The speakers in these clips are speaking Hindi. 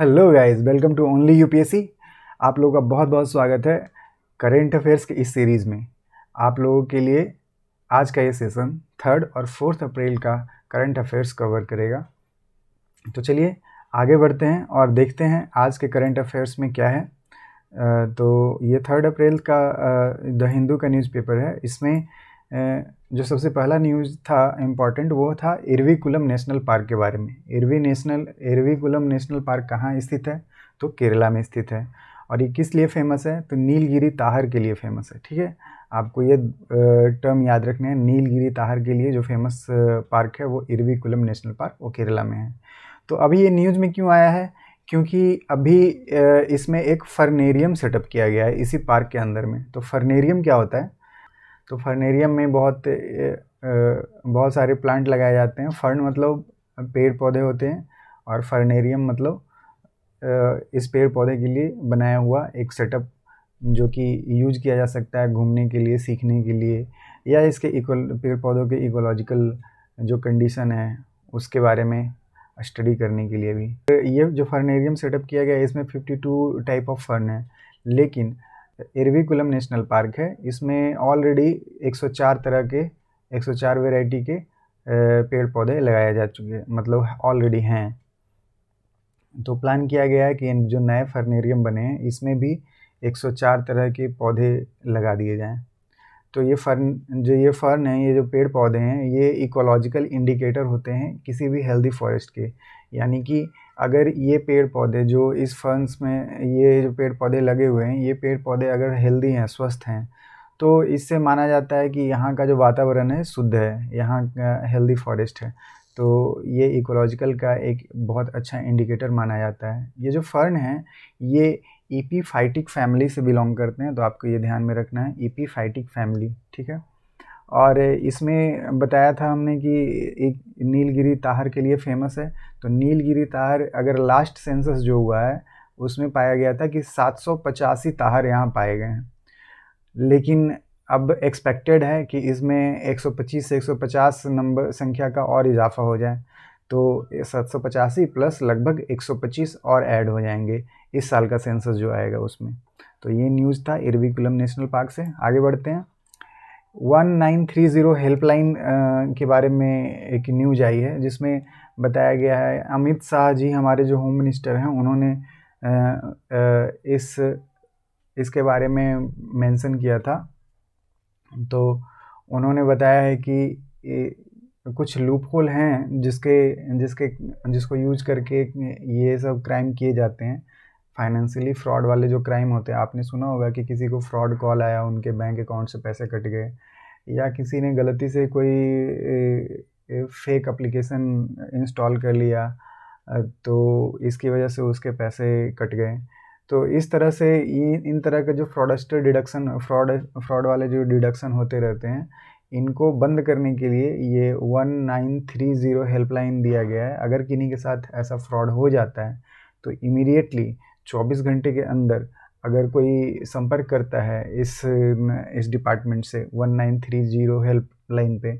Hello guys, welcome to only UPSC. आप लोगों का बहुत बहुत स्वागत है करेंट अफेयर्स के इस सीरीज़ में। आप लोगों के लिए आज का ये सेशन 3 और 4 अप्रैल का करंट अफेयर्स कवर करेगा। तो चलिए आगे बढ़ते हैं और देखते हैं आज के करंट अफेयर्स में क्या है। तो ये 3 अप्रैल का द हिंदू का न्यूज़पेपर है। इसमें जो सबसे पहला न्यूज़ था इम्पॉर्टेंट, वो था इरविकुलम नेशनल पार्क के बारे में। इरविकुलम नेशनल पार्क कहाँ स्थित है? तो केरला में स्थित है। और ये किस लिए फेमस है? तो नीलगिरी ताहर के लिए फेमस है। ठीक है, आपको ये टर्म याद रखने हैं। नीलगिरी ताहर के लिए जो फेमस पार्क है वो इरविकुलम नेशनल पार्क, वो केरला में है। तो अभी ये न्यूज़ में क्यों आया है? क्योंकि अभी इसमें एक फर्नेरियम सेटअप किया गया है इसी पार्क के अंदर में। तो फर्नेरियम क्या होता है? तो फर्नेरियम में बहुत सारे प्लांट लगाए जाते हैं। फर्न मतलब पेड़ पौधे होते हैं, और फर्नेरियम मतलब इस पेड़ पौधे के लिए बनाया हुआ एक सेटअप जो कि यूज किया जा सकता है घूमने के लिए, सीखने के लिए, या इसके पेड़ पौधों के इकोलॉजिकल जो कंडीशन है उसके बारे में स्टडी करने के लिए भी। ये जो फर्नेरियम सेटअप किया गया है इसमें 52 टाइप ऑफ फर्न है। लेकिन इरविकुलम नेशनल पार्क है, इसमें ऑलरेडी 104 वैरायटी के पेड़ पौधे लगाए जा चुके हैं, मतलब ऑलरेडी हैं। तो प्लान किया गया है कि जो नए फर्नेरियम बने हैं इसमें भी 104 तरह के पौधे लगा दिए जाएं। तो ये फर्न है, ये जो पेड़ पौधे हैं, ये इकोलॉजिकल इंडिकेटर होते हैं किसी भी हेल्दी फॉरेस्ट के। यानी कि अगर ये पेड़ पौधे जो इस फर्न्स में ये जो पेड़ पौधे लगे हुए हैं, ये पेड़ पौधे अगर हेल्दी हैं, स्वस्थ हैं, तो इससे माना जाता है कि यहाँ का जो वातावरण है शुद्ध है, यहाँ का हेल्दी फॉरेस्ट है। तो ये इकोलॉजिकल का एक बहुत अच्छा इंडिकेटर माना जाता है। ये जो फर्न है ये ईपीफाइटिक फैमिली से बिलोंग करते हैं, तो आपको ये ध्यान में रखना है, ईपीफाइटिक फैमिली। ठीक है, और इसमें बताया था हमने कि एक नीलगिरी ताहर के लिए फेमस है। तो नीलगिरी ताहर अगर लास्ट सेंसस जो हुआ है उसमें पाया गया था कि 785 ताहर यहाँ पाए गए हैं। लेकिन अब एक्सपेक्टेड है कि इसमें 125 से 150 नंबर संख्या का और इजाफा हो जाए, तो 785 प्लस लगभग 125 और ऐड हो जाएंगे इस साल का सेंसस जो आएगा उसमें। तो ये न्यूज़ था इरविकुलम नेशनल पार्क से। आगे बढ़ते हैं। 1930 हेल्पलाइन के बारे में एक न्यूज आई है जिसमें बताया गया है, अमित शाह जी हमारे जो होम मिनिस्टर हैं उन्होंने इसके बारे में मेंशन किया था। तो उन्होंने बताया है कि कुछ लूप होल हैं जिसको यूज करके ये सब क्राइम किए जाते हैं। फाइनेंशियली फ्रॉड वाले जो क्राइम होते हैं, आपने सुना होगा कि किसी को फ्रॉड कॉल आया, उनके बैंक अकाउंट से पैसे कट गए, या किसी ने गलती से कोई फेक एप्लीकेशन इंस्टॉल कर लिया, तो इसकी वजह से उसके पैसे कट गए। तो इस तरह से इन तरह के जो फ्रॉड वाले जो डिडक्शन होते रहते हैं, इनको बंद करने के लिए ये 1930 हेल्पलाइन दिया गया है। अगर किन्हीं के साथ ऐसा फ्रॉड हो जाता है तो इमीडिएटली 24 घंटे के अंदर अगर कोई संपर्क करता है इस डिपार्टमेंट से 1930 हेल्पलाइन पे,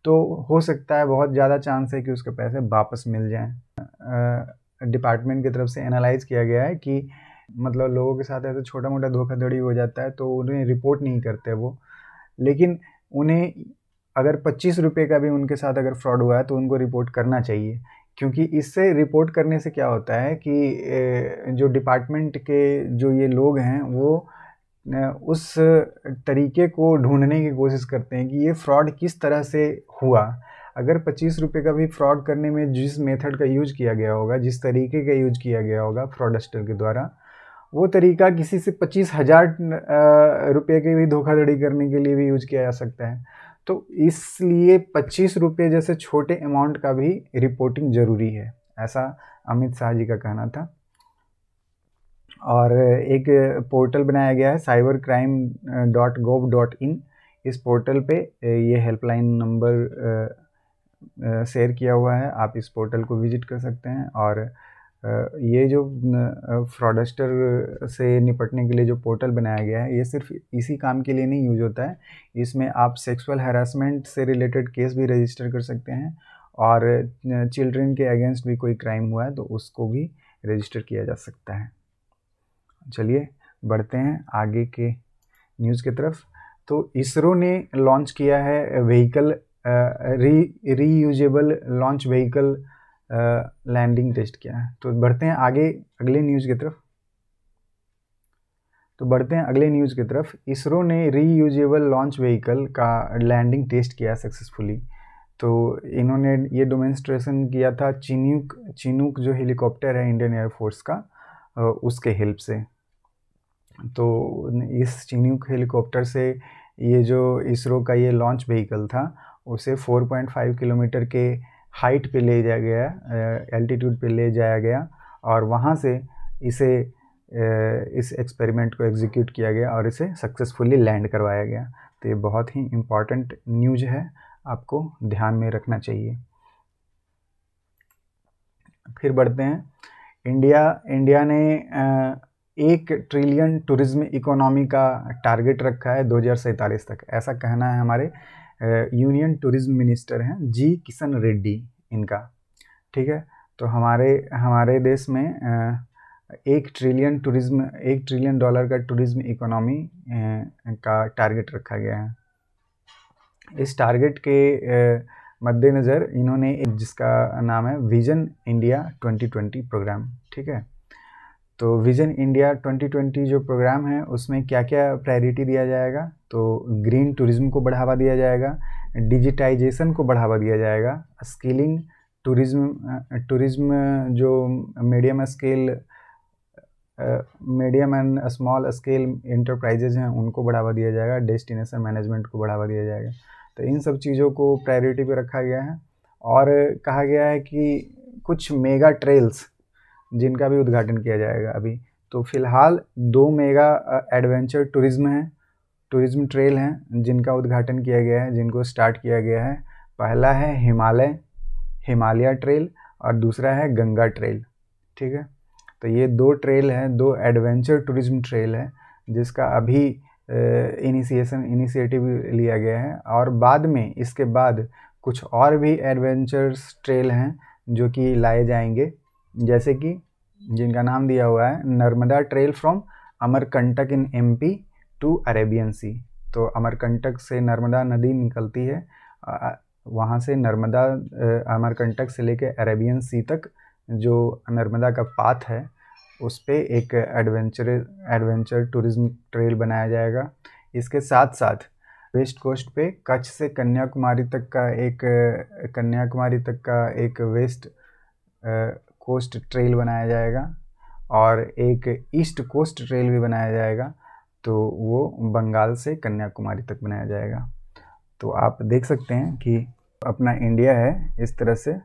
तो हो सकता है, बहुत ज़्यादा चांस है कि उसके पैसे वापस मिल जाएं। डिपार्टमेंट की तरफ से एनालाइज किया गया है कि मतलब लोगों के साथ ऐसे छोटा मोटा धोखाधड़ी हो जाता है तो उन्हें रिपोर्ट नहीं करते वो, लेकिन उन्हें अगर 25 रुपये का भी उनके साथ अगर फ्रॉड हुआ है तो उनको रिपोर्ट करना चाहिए। क्योंकि इससे रिपोर्ट करने से क्या होता है कि जो डिपार्टमेंट के जो ये लोग हैं वो उस तरीके को ढूंढने की कोशिश करते हैं कि ये फ्रॉड किस तरह से हुआ। अगर 25 रुपये का भी फ्रॉड करने में जिस मेथड का यूज किया गया होगा, जिस तरीके का यूज किया गया होगा फ्रॉडस्टर के द्वारा, वो तरीका किसी से 25,000 रुपये की भी धोखाधड़ी करने के लिए भी यूज किया जा सकता है। तो इसलिए 25 रुपये जैसे छोटे अमाउंट का भी रिपोर्टिंग ज़रूरी है, ऐसा अमित शाह जी का कहना था। और एक पोर्टल बनाया गया है cybercrime.gov.in। इस पोर्टल पे ये हेल्पलाइन नंबर शेयर किया हुआ है, आप इस पोर्टल को विजिट कर सकते हैं। और ये जो फ्रॉडस्टर से निपटने के लिए जो पोर्टल बनाया गया है, ये सिर्फ इसी काम के लिए नहीं यूज होता है। इसमें आप सेक्सुअल हैरासमेंट से रिलेटेड केस भी रजिस्टर कर सकते हैं, और चिल्ड्रन के अगेंस्ट भी कोई क्राइम हुआ है तो उसको भी रजिस्टर किया जा सकता है। चलिए बढ़ते हैं आगे के न्यूज़ की तरफ। तो इसरो ने लॉन्च किया है vehicle reusable launch vehicle landing test किया है। तो बढ़ते हैं आगे अगले न्यूज़ की तरफ। इसरो ने रीयूजेबल लॉन्च व्हीकल का लैंडिंग टेस्ट किया सक्सेसफुली। तो इन्होंने ये डेमोन्स्ट्रेशन किया था चिनूक जो हेलीकॉप्टर है इंडियन एयरफोर्स का, उसके हेल्प से। तो इस चिनूक हेलीकॉप्टर से ये जो इसरो का ये लॉन्च व्हीकल था उसे 4.5 किलोमीटर के हाइट पे ले जाया गया, एल्टीट्यूड पे ले जाया गया और वहाँ से इस एक्सपेरिमेंट को एग्जीक्यूट किया गया और इसे सक्सेसफुली लैंड करवाया गया। तो ये बहुत ही इम्पॉर्टेंट न्यूज़ है, आपको ध्यान में रखना चाहिए। फिर बढ़ते हैं, इंडिया ने 1 ट्रिलियन टूरिज्म इकोनॉमी का टारगेट रखा है 2047 तक, ऐसा कहना है हमारे यूनियन टूरिज्म मिनिस्टर हैं जी किशन रेड्डी इनका। ठीक है, तो हमारे देश में 1 ट्रिलियन डॉलर का टूरिज्म इकोनॉमी का टारगेट रखा गया है। इस टारगेट के मद्देनज़र इन्होंने जिसका नाम है विजन इंडिया 2020 प्रोग्राम। ठीक है, तो विजन इंडिया 2020 जो प्रोग्राम है उसमें क्या क्या प्रायोरिटी दिया जाएगा, तो ग्रीन टूरिज्म को बढ़ावा दिया जाएगा, डिजिटाइजेशन को बढ़ावा दिया जाएगा, स्किलिंग टूरिज्म जो medium and small scale enterprises हैं उनको बढ़ावा दिया जाएगा, डेस्टिनेशन मैनेजमेंट को बढ़ावा दिया जाएगा। तो इन सब चीज़ों को प्रायोरिटी पे रखा गया है और कहा गया है कि कुछ मेगा ट्रेल्स जिनका भी उद्घाटन किया जाएगा अभी। तो फिलहाल 2 मेगा एडवेंचर टूरिज्म ट्रेल हैं जिनका उद्घाटन किया गया है, जिनको स्टार्ट किया गया है। पहला है हिमालय ट्रेल और दूसरा है गंगा ट्रेल। ठीक है, तो ये 2 ट्रेल हैं, 2 एडवेंचर टूरिज्म ट्रेल है जिसका अभी इनिशिएटिव लिया गया है और बाद में इसके बाद कुछ और भी एडवेंचर्स ट्रेल हैं जो कि लाए जाएंगे, जैसे कि जिनका नाम दिया हुआ है Narmada trail from Amarkantak in MP to Arabian sea. तो अमरकंटक से नर्मदा नदी निकलती है, वहाँ से अमरकंटक से लेके अरेबियन सी तक जो नर्मदा का पाथ है उस पे एक एडवेंचर टूरिज्म ट्रेल बनाया जाएगा। इसके साथ साथ वेस्ट कोस्ट पे कच्छ से कन्याकुमारी तक का एक वेस्ट कोस्ट ट्रेल बनाया जाएगा और एक ईस्ट कोस्ट ट्रेल भी बनाया जाएगा, तो वो बंगाल से कन्याकुमारी तक बनाया जाएगा। तो आप देख सकते हैं कि अपना इंडिया है इस तरह से,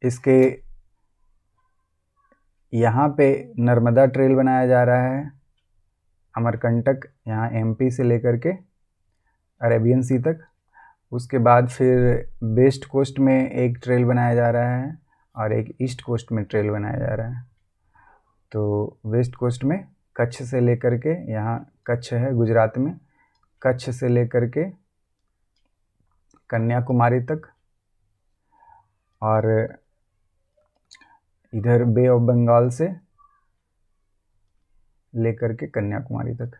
इसके यहाँ पे नर्मदा ट्रेल बनाया जा रहा है, अमरकंटक यहाँ MP से लेकर के अरेबियन सी तक। उसके बाद फिर वेस्ट कोस्ट में एक ट्रेल बनाया जा रहा है और एक ईस्ट कोस्ट में ट्रेल बनाया जा रहा है। तो वेस्ट कोस्ट में कच्छ से लेकर के, यहाँ कच्छ है गुजरात में, कच्छ से लेकर के कन्याकुमारी तक और इधर बे ऑफ बंगाल से लेकर के कन्याकुमारी तक।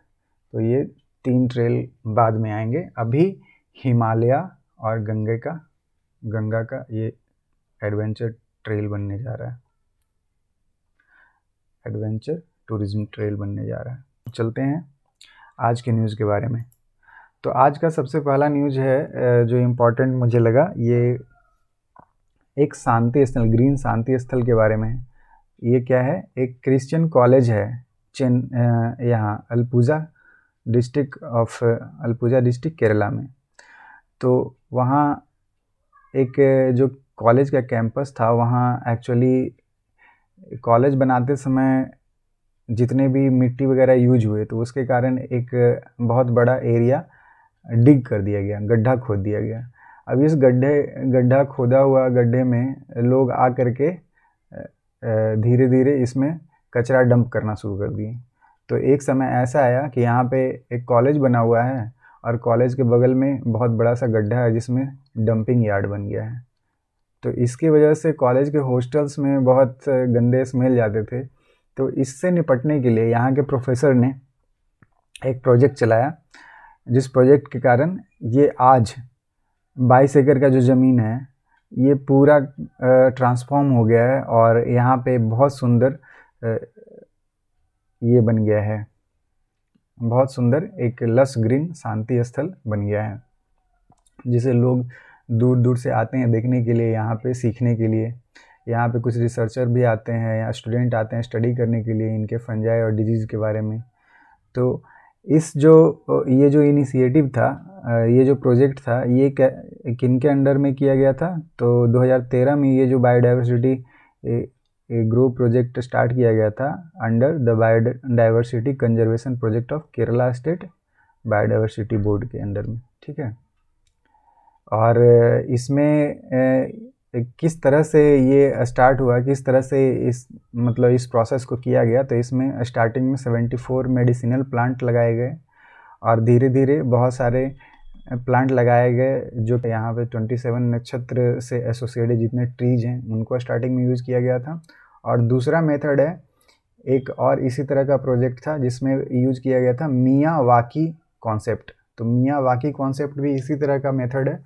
तो ये 3 ट्रेल बाद में आएंगे। अभी हिमालय और गंगा का ये एडवेंचर ट्रेल बनने जा रहा है, एडवेंचर टूरिज्म ट्रेल बनने जा रहा है। चलते हैं आज के न्यूज़ के बारे में। तो आज का सबसे पहला न्यूज़ है जो इम्पोर्टेंट मुझे लगा, ये एक शांति स्थल, ग्रीन शांति स्थल के बारे में है। ये क्या है, एक क्रिश्चियन कॉलेज है यहाँ अलपुजा डिस्ट्रिक्ट केरला में। तो वहाँ एक जो कॉलेज का कैंपस था, वहाँ एक्चुअली कॉलेज बनाते समय जितने भी मिट्टी वगैरह यूज हुए तो उसके कारण एक बहुत बड़ा एरिया डिग कर दिया गया, गड्ढा खोद दिया गया। अब इस गड्ढा खोदा हुआ गड्ढे में लोग आ करके धीरे धीरे इसमें कचरा डंप करना शुरू कर दिए। तो एक समय ऐसा आया कि यहाँ पे एक कॉलेज बना हुआ है और कॉलेज के बगल में बहुत बड़ा सा गड्ढा है जिसमें डंपिंग यार्ड बन गया है। तो इसकी वजह से कॉलेज के हॉस्टल्स में बहुत गंदे स्मेल जाते थे। तो इससे निपटने के लिए यहाँ के प्रोफेसर ने एक प्रोजेक्ट चलाया, जिस प्रोजेक्ट के कारण ये आज 22 एकड़ का जो ज़मीन है ये पूरा ट्रांसफॉर्म हो गया है और यहाँ पे बहुत सुंदर ये बन गया है, बहुत सुंदर एक लस ग्रीन शांति स्थल बन गया है, जिसे लोग दूर दूर से आते हैं देखने के लिए, यहाँ पे सीखने के लिए। यहाँ पे कुछ रिसर्चर भी आते हैं या स्टूडेंट आते हैं स्टडी करने के लिए इनके फंजाई और डिजीज़ के बारे में। तो ये जो इनिशिएटिव था, ये जो प्रोजेक्ट था, ये किन के अंडर में किया गया था? तो 2013 में ये जो बायोडाइवर्सिटी ग्रो प्रोजेक्ट स्टार्ट किया गया था under the biodiversity conservation project of Kerala state biodiversity board के अंडर में, ठीक है। और इसमें किस तरह से ये स्टार्ट हुआ, किस तरह से इस प्रोसेस को किया गया, तो इसमें स्टार्टिंग में 74 मेडिसिनल प्लांट लगाए गए और धीरे धीरे बहुत सारे प्लांट लगाए गए जो कि यहाँ पे 27 नक्षत्र से एसोसिएटेड जितने ट्रीज हैं उनको स्टार्टिंग में यूज़ किया गया था। और दूसरा मेथड है, एक और इसी तरह का प्रोजेक्ट था जिसमें यूज़ किया गया था मियावाकी कॉन्सेप्ट। तो मियावाकी कॉन्सेप्ट भी इसी तरह का मेथड है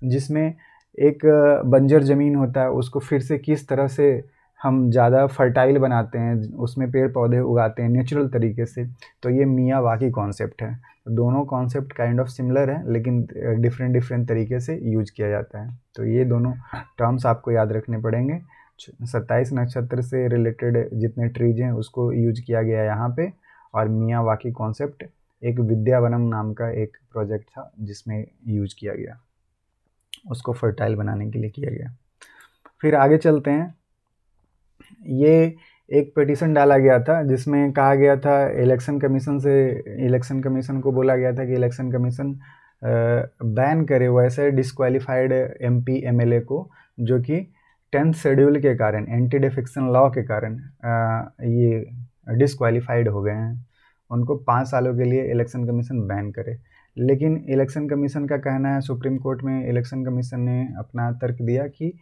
जिसमें एक बंजर ज़मीन होता है, उसको फिर से किस तरह से हम ज़्यादा फर्टाइल बनाते हैं, उसमें पेड़ पौधे उगाते हैं नेचुरल तरीके से। तो ये मियावाकी कॉन्सेप्ट है। दोनों कॉन्सेप्ट काइंड ऑफ सिमिलर है लेकिन डिफरेंट तरीके से यूज किया जाता है। तो ये दोनों टर्म्स आपको याद रखने पड़ेंगे। 27 नक्षत्र से रिलेटेड जितने ट्रीज हैं उसको यूज किया गया यहाँ पे, और मियावाकी कॉन्सेप्ट एक विद्यावनम नाम का एक प्रोजेक्ट था जिसमें यूज किया गया, उसको फर्टाइल बनाने के लिए किया गया। फिर आगे चलते हैं। ये एक पिटीशन डाला गया था जिसमें कहा गया था इलेक्शन कमीशन को बोला गया था कि इलेक्शन कमीशन बैन करे वैसे डिस्क्वालीफाइड MP MLA को जो कि 10th शेड्यूल के कारण, एंटी डिफेक्शन लॉ के कारण ये डिस्क्वालीफाइड हो गए हैं। उनको 5 सालों के लिए इलेक्शन कमीशन बैन करे। लेकिन इलेक्शन कमीशन का कहना है, सुप्रीम कोर्ट में इलेक्शन कमीशन ने अपना तर्क दिया कि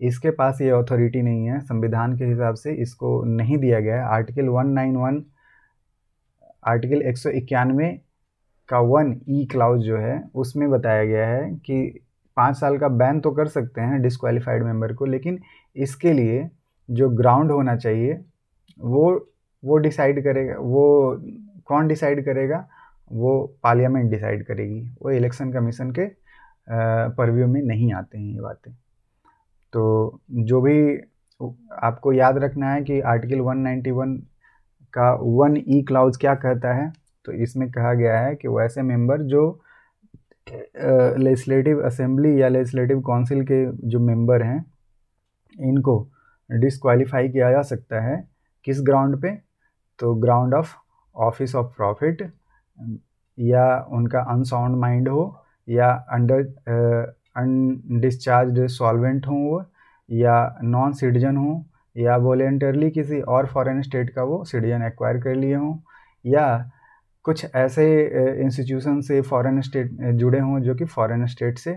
इसके पास ये अथॉरिटी नहीं है, संविधान के हिसाब से इसको नहीं दिया गया है। आर्टिकल 191 आर्टिकल 191 का 1E क्लाउज जो है उसमें बताया गया है कि 5 साल का बैन तो कर सकते हैं डिस्क्वालीफाइड मेंबर को, लेकिन इसके लिए जो ग्राउंड होना चाहिए वो डिसाइड करेगा। वो कौन डिसाइड करेगा? वो पार्लियामेंट डिसाइड करेगी। वो इलेक्शन कमीशन के परव्यू में नहीं आते हैं ये बातें। तो जो भी आपको याद रखना है कि आर्टिकल 191 का 1E क्लाउज क्या कहता है। तो इसमें कहा गया है कि वैसे मेंबर जो लेजिस्लेटिव असेंबली या लेजिस्लेटिव काउंसिल के जो मेंबर हैं इनको डिस्क्वालीफाई किया जा सकता है। किस ग्राउंड पे? तो ground of office of profit, या उनका अनसाउंड माइंड हो, या अनडिस्चार्ज्ड सॉल्वेंट हो वो, या नॉन सिटीजन हो, या वॉलेंटरली किसी और फॉरेन स्टेट का वो सिटीजन एक्वायर कर लिए हों, या कुछ ऐसे इंस्टीट्यूशन से फॉरेन स्टेट जुड़े हों जो कि फॉरेन स्टेट से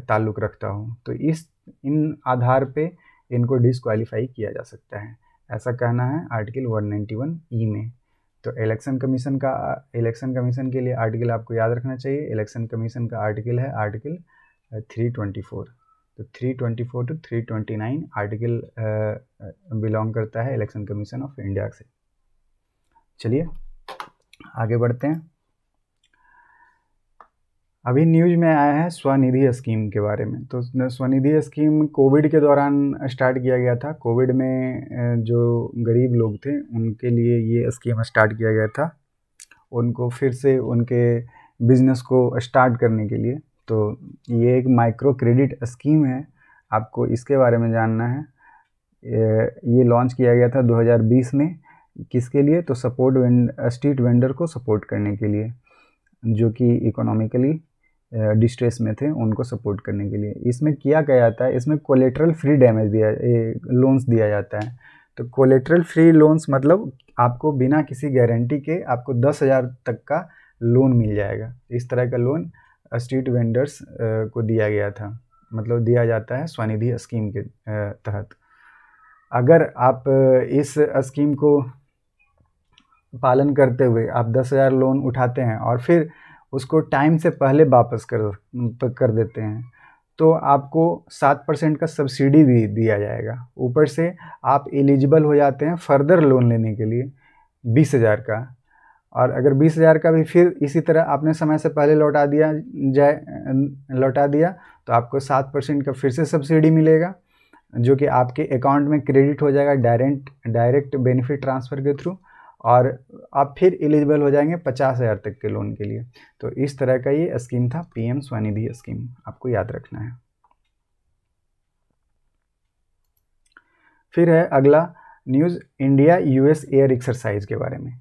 ताल्लुक़ रखता हो। तो इन आधार पे इनको डिस्क्वालीफाई किया जा सकता है, ऐसा कहना है आर्टिकल 191E में। तो इलेक्शन कमीशन के लिए आर्टिकल आपको याद रखना चाहिए। इलेक्शन कमीशन का आर्टिकल है आर्टिकल 324। तो 324 to 329 आर्टिकल बिलोंग करता है इलेक्शन कमीशन ऑफ इंडिया से। चलिए आगे बढ़ते हैं। अभी न्यूज में आया है स्वनिधि स्कीम के बारे में। तो स्वनिधि स्कीम कोविड के दौरान स्टार्ट किया गया था। कोविड में जो गरीब लोग थे उनके लिए ये स्कीम स्टार्ट किया गया था, उनको फिर से उनके बिजनेस को स्टार्ट करने के लिए। तो ये एक माइक्रो क्रेडिट स्कीम है, आपको इसके बारे में जानना है। ये लॉन्च किया गया था 2020 में। किसके लिए? तो स्ट्रीट वेंडर को सपोर्ट करने के लिए, जो कि इकोनॉमिकली डिस्ट्रेस में थे, उनको सपोर्ट करने के लिए। इसमें किया क्या जाता है? इसमें कोलेटरल फ्री लोन्स दिया जाता है। तो कोलेटरल फ्री लोन्स मतलब आपको बिना किसी गारंटी के आपको 10,000 तक का लोन मिल जाएगा। इस तरह का लोन स्ट्रीट वेंडर्स को दिया गया था, मतलब दिया जाता है स्वनिधि स्कीम के तहत। अगर आप इस स्कीम को पालन करते हुए आप 10,000 लोन उठाते हैं और फिर उसको टाइम से पहले वापस कर देते हैं तो आपको 7% का सब्सिडी भी दिया जाएगा। ऊपर से आप एलिजिबल हो जाते हैं फर्दर लोन लेने के लिए 20,000 का। और अगर 20,000 का भी फिर इसी तरह आपने समय से पहले लौटा दिया तो आपको 7% का फिर से सब्सिडी मिलेगा, जो कि आपके अकाउंट में क्रेडिट हो जाएगा डायरेक्ट बेनिफिट ट्रांसफ़र के थ्रू, और आप फिर एलिजिबल हो जाएंगे 50,000 तक के लोन के लिए। तो इस तरह का ये स्कीम था, पीएम स्वनिधि स्कीम, आपको याद रखना है। फिर है अगला news, India US air exercise के बारे में।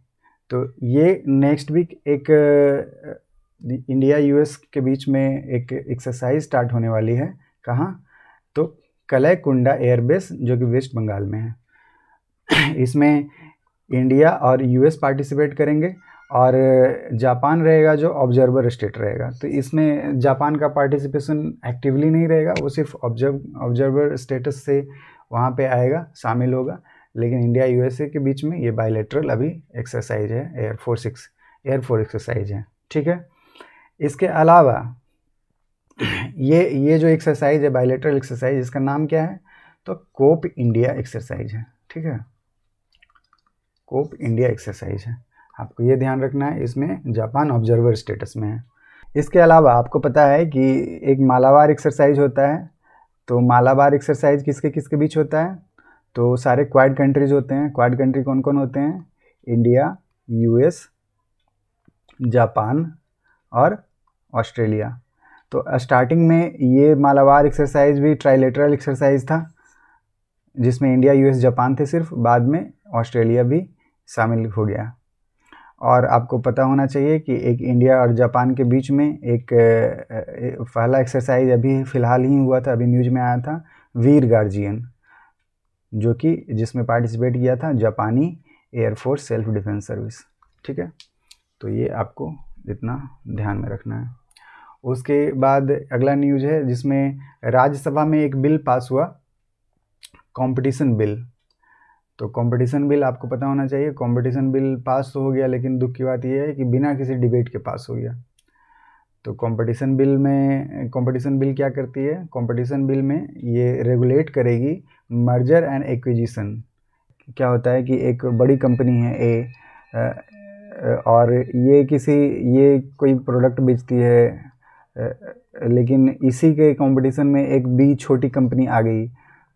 तो ये नेक्स्ट वीक एक इंडिया यूएस के बीच में एक एक्सरसाइज स्टार्ट होने वाली है। कहाँ? तो कलैकुंडा एयरबेस, जो कि वेस्ट बंगाल में है। इसमें इंडिया और यूएस पार्टिसिपेट करेंगे और जापान रहेगा जो ऑब्जर्वर स्टेट रहेगा। तो इसमें जापान का पार्टिसिपेशन एक्टिवली नहीं रहेगा, वो सिर्फ ऑब्जर्वर स्टेटस से वहाँ पे आएगा, शामिल होगा। लेकिन इंडिया यूएसए के बीच में ये बायलैटरल अभी एक्सरसाइज है, एयरफोर्स एक्सरसाइज है, ठीक है। इसके अलावा ये जो एक्सरसाइज है बायलैटरल एक्सरसाइज, इसका नाम क्या है? तो कोप इंडिया एक्सरसाइज है, ठीक है। कोप इंडिया एक्सरसाइज है, आपको ये ध्यान रखना है। इसमें जापान ऑब्जर्वर स्टेटस में है। इसके अलावा आपको पता है कि एक मालाबार एक्सरसाइज होता है। तो मालाबार एक्सरसाइज किसके किसके बीच होता है? तो सारे क्वाड कंट्रीज होते हैं। क्वाड कंट्री कौन कौन होते हैं? इंडिया, यूएस, जापान और ऑस्ट्रेलिया। तो स्टार्टिंग में ये मालाबार एक्सरसाइज भी ट्राइलेटरल एक्सरसाइज था, जिसमें इंडिया, यूएस, जापान थे सिर्फ। बाद में ऑस्ट्रेलिया भी शामिल हो गया। और आपको पता होना चाहिए कि एक इंडिया और जापान के बीच में एक पहला एक्सरसाइज अभी फ़िलहाल ही हुआ था, अभी न्यूज़ में आया था, वीर गार्जियन, जो कि जिसमें पार्टिसिपेट किया था जापानी एयरफोर्स सेल्फ डिफेंस सर्विस, ठीक है। तो ये आपको इतना ध्यान में रखना है। उसके बाद अगला न्यूज़ है जिसमें राज्यसभा में एक बिल पास हुआ, कंपटीशन बिल। तो कंपटीशन बिल आपको पता होना चाहिए, कंपटीशन बिल पास तो हो गया, लेकिन दुख की बात यह है कि बिना किसी डिबेट के पास हो गया। तो कंपटीशन बिल क्या करती है? कंपटीशन बिल में ये रेगुलेट करेगी मर्जर एंड एक्विजिशन। क्या होता है कि एक बड़ी कंपनी है ए, और ये कोई प्रोडक्ट बेचती है, लेकिन इसी के कंपटीशन में एक बी छोटी कंपनी आ गई,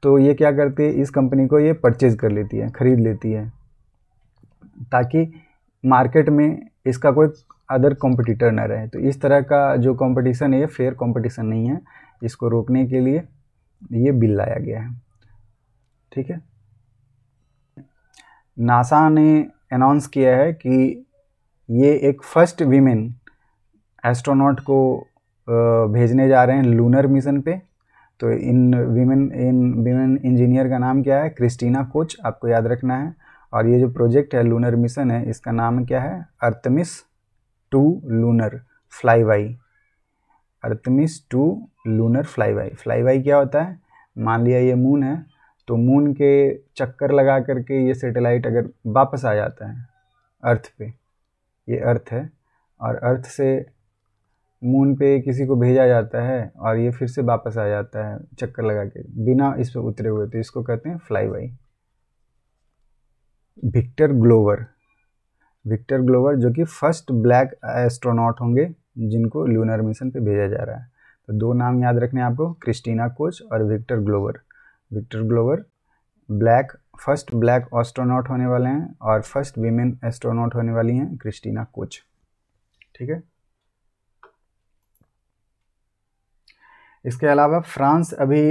तो ये क्या करती है, इस कंपनी को ये परचेज कर लेती है, ख़रीद लेती है, ताकि मार्केट में इसका कोई अदर कॉम्पिटिटर न रहे। तो इस तरह का जो कंपटीशन है ये फेयर कंपटीशन नहीं है, इसको रोकने के लिए ये बिल लाया गया है, ठीक है। नासा ने अनाउंस किया है कि ये एक फर्स्ट वीमेन एस्ट्रोनॉट को भेजने जा रहे हैं लूनर मिशन पे। तो इन वीमेन इंजीनियर का नाम क्या है? क्रिस्टीना कोच, आपको याद रखना है। और ये जो प्रोजेक्ट है लूनर मिशन है, इसका नाम क्या है? Artemis 2 lunar flyby. Artemis 2 lunar flyby. Flyby क्या होता है? मान लिया ये मून है, तो मून के चक्कर लगा करके ये सैटेलाइट अगर वापस आ जाता है अर्थ पे, ये अर्थ है, और अर्थ से मून पे किसी को भेजा जाता है और ये फिर से वापस आ जाता है चक्कर लगा के, बिना इस पे उतरे हुए, तो इसको कहते हैं फ्लाईबाई। विक्टर ग्लोवर जो कि फर्स्ट ब्लैक एस्ट्रोनॉट होंगे जिनको लूनर मिशन पे भेजा जा रहा है। तो दो नाम याद रखने हैं आपको, क्रिस्टीना कोच और Victor Glover first black astronaut होने वाले हैं, और फर्स्ट वीमेन एस्ट्रोनॉट होने वाली हैं क्रिस्टीना कोच, ठीक है। इसके अलावा फ्रांस अभी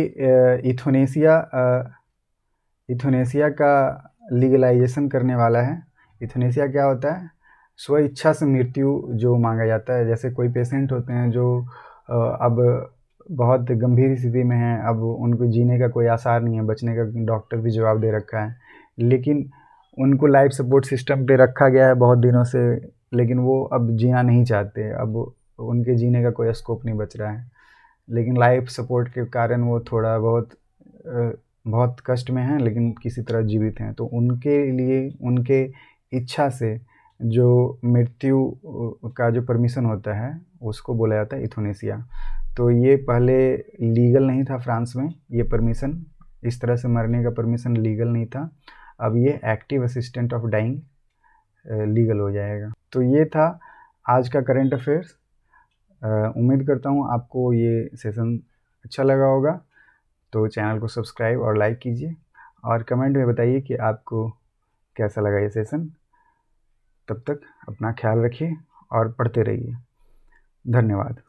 इथोनेसिया का लीगलाइजेशन करने वाला है। इथोनेसिया क्या होता है? स्व इच्छा से मृत्यु जो मांगा जाता है। जैसे कोई पेशेंट होते हैं जो अब बहुत गंभीर स्थिति में हैं, अब उनको जीने का कोई आसार नहीं है, बचने का डॉक्टर भी जवाब दे रखा है, लेकिन उनको लाइफ सपोर्ट सिस्टम पे रखा गया है बहुत दिनों से, लेकिन वो अब जीना नहीं चाहते, अब उनके जीने का कोई स्कोप नहीं बच रहा है। लेकिन लाइफ सपोर्ट के कारण वो थोड़ा बहुत कष्ट में हैं, लेकिन किसी तरह जीवित हैं। तो उनके लिए, उनके इच्छा से जो मृत्यु का जो परमिशन होता है उसको बोला जाता है इथोनेसिया। तो ये पहले लीगल नहीं था फ्रांस में, ये परमिशन, इस तरह से मरने का परमिशन लीगल नहीं था। अब ये active assistant of dying legal हो जाएगा। तो ये था आज का करंट अफेयर्स। उम्मीद करता हूँ आपको ये सेशन अच्छा लगा होगा। तो चैनल को सब्सक्राइब और लाइक कीजिए और कमेंट में बताइए कि आपको कैसा लगा ये सेशन। तब तक अपना ख्याल रखिए और पढ़ते रहिए। धन्यवाद।